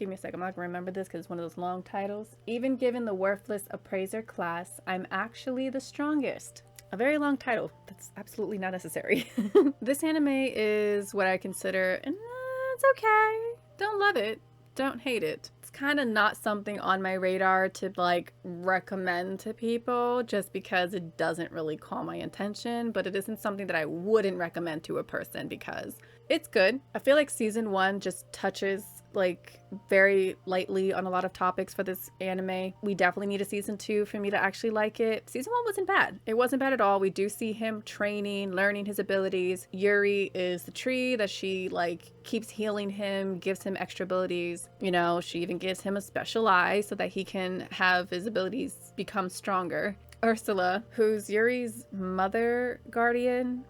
give me a second. I'm not gonna remember this because it's one of those long titles. Even given the worthless appraiser class, I'm actually the strongest. A very long title that's absolutely not necessary. This anime is what I consider, and it's okay. Don't love it. Don't hate it. It's kind of not something on my radar to like recommend to people just because it doesn't really call my attention, but it isn't something that I wouldn't recommend to a person because it's good. I feel like season 1 just touches like very lightly on a lot of topics for this anime. We definitely need a season 2 for me to actually like it. Season 1 wasn't bad. It wasn't bad at all. We do see him training, learning his abilities. Yuri is the tree that she like keeps healing him, gives him extra abilities. You know, she even gives him a special eye so that he can have his abilities become stronger. Ursula, who's Yuri's mother guardian,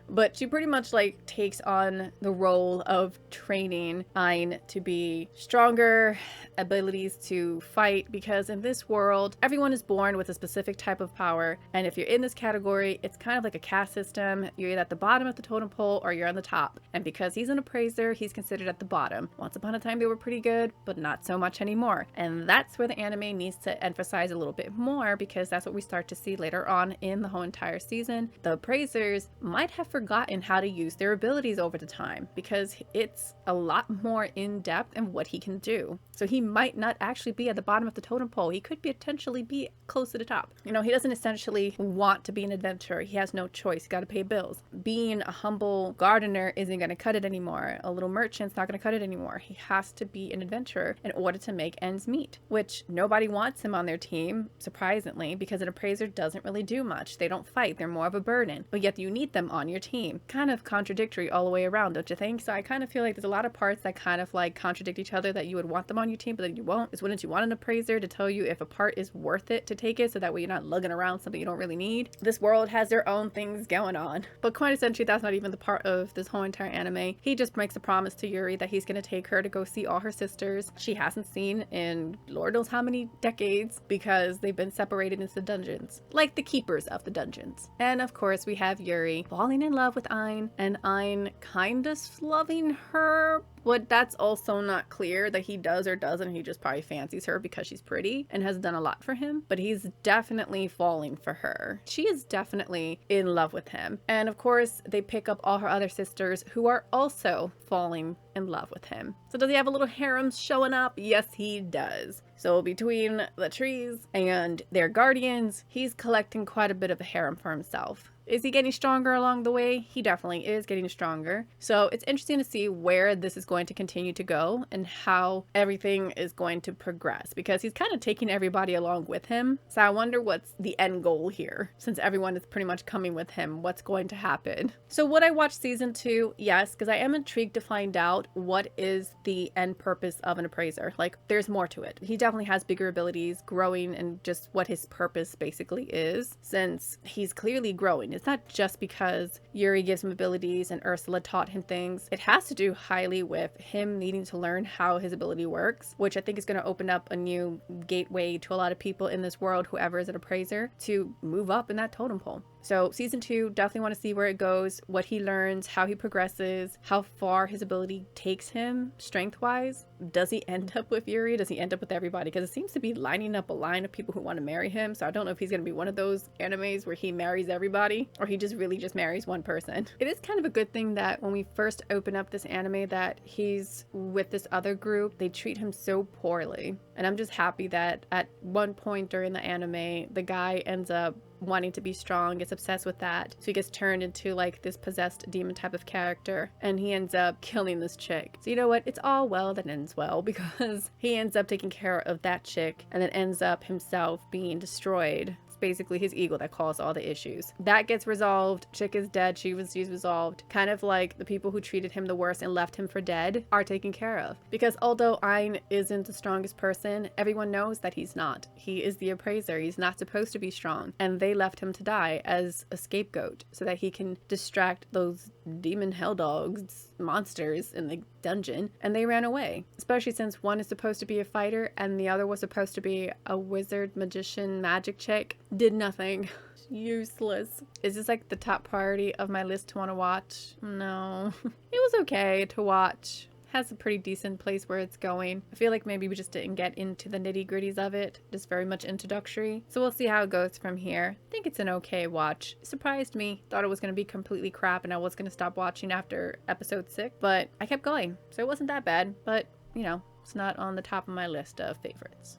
but she pretty much like takes on the role of training Ain to be stronger, abilities to fight, because in this world, everyone is born with a specific type of power. And if you're in this category, it's kind of like a caste system. You're either at the bottom of the totem pole or you're on the top. And because he's an appraiser, he's considered at the bottom. Once upon a time, they were pretty good, but not so much anymore. And that's where the anime needs to emphasize a little bit more, because that's what we start to see later on in the whole entire season. The appraisers might have forgotten how to use their abilities over the time, because it's a lot more in depth in what he can do. So he might not actually be at the bottom of the totem pole. He could potentially be close to the top. You know, he doesn't essentially want to be an adventurer. He has no choice. He's got to pay bills. Being a humble gardener isn't going to cut it anymore. A little merchant's not going to cut it anymore. He has to be an adventurer in order to make ends meet, which nobody wants him on their team, surprisingly, because an appraiser doesn't really do much. They don't fight. They're more of a burden, but yet you need them on your team. Kind of contradictory all the way around, don't you think? So I kind of feel like there's a lot of parts that kind of like contradict each other, that you would want them on your team, but then you won't. Is wouldn't you want an appraiser to tell you if a part is worth it to take it, so that way you're not lugging around something you don't really need? This world has their own things going on, but quintessentially that's not even the part of this whole entire anime. He just makes a promise to Yuri that he's going to take her to go see all her sisters she hasn't seen in Lord knows how many decades, because they've been separated into the dungeons, like the keepers of the dungeons. And of course we have Yuri falling in love with Ain, and Ain kind of loving her, but that's also not clear that he does or doesn't. He just probably fancies her because she's pretty and has done a lot for him, but he's definitely falling for her. She is definitely in love with him. And of course, they pick up all her other sisters who are also falling in love with him. So does he have a little harem showing up? Yes, he does. So between the trees and their guardians, he's collecting quite a bit of a harem for himself. Is he getting stronger along the way? He definitely is getting stronger. So it's interesting to see where this is going to continue to go and how everything is going to progress, because he's kind of taking everybody along with him. So I wonder what's the end goal here, since everyone is pretty much coming with him. What's going to happen? So would I watch season 2? Yes, because I am intrigued to find out what is the end purpose of an appraiser. Like, there's more to it. He definitely has bigger abilities, growing, and just what his purpose basically is, since he's clearly growing. It's not just because Yuri gives him abilities and Ursula taught him things. It has to do highly with him needing to learn how his ability works, which I think is going to open up a new gateway to a lot of people in this world, whoever is an appraiser, to move up in that totem pole. So season 2, definitely want to see where it goes, what he learns, how he progresses, how far his ability takes him strength-wise. Does he end up with Yuri? Does he end up with everybody? Because it seems to be lining up a line of people who want to marry him. So I don't know if he's going to be one of those animes where he marries everybody, or he just really just marries one person. It is kind of a good thing that when we first open up this anime that he's with this other group, they treat him so poorly. And I'm just happy that at one point during the anime, the guy ends up wanting to be strong, gets obsessed with that, so he gets turned into like this possessed demon type of character, and he ends up killing this chick. So you know what, it's all well that ends well, because he ends up taking care of that chick and then ends up himself being destroyed. It's basically his ego that caused all the issues. That gets resolved. Chick is dead. She's resolved. Kind of like the people who treated him the worst and left him for dead are taken care of. Because although Ain isn't the strongest person, everyone knows that he's not. He is the appraiser. He's not supposed to be strong. And they left him to die as a scapegoat so that he can distract those demon hell dogs, monsters in the dungeon, and they ran away. Especially since one is supposed to be a fighter and the other was supposed to be a wizard, magician, magic chick. Did nothing. Useless. Is this like the top priority of my list to want to watch? No. It was okay to watch. has a pretty decent place where it's going. I feel like maybe we just didn't get into the nitty-gritties of it, just very much introductory. So we'll see how it goes from here. I think it's an okay watch. It surprised me. Thought it was going to be completely crap and I was going to stop watching after episode 6, but I kept going. So it wasn't that bad, but you know, it's not on the top of my list of favorites.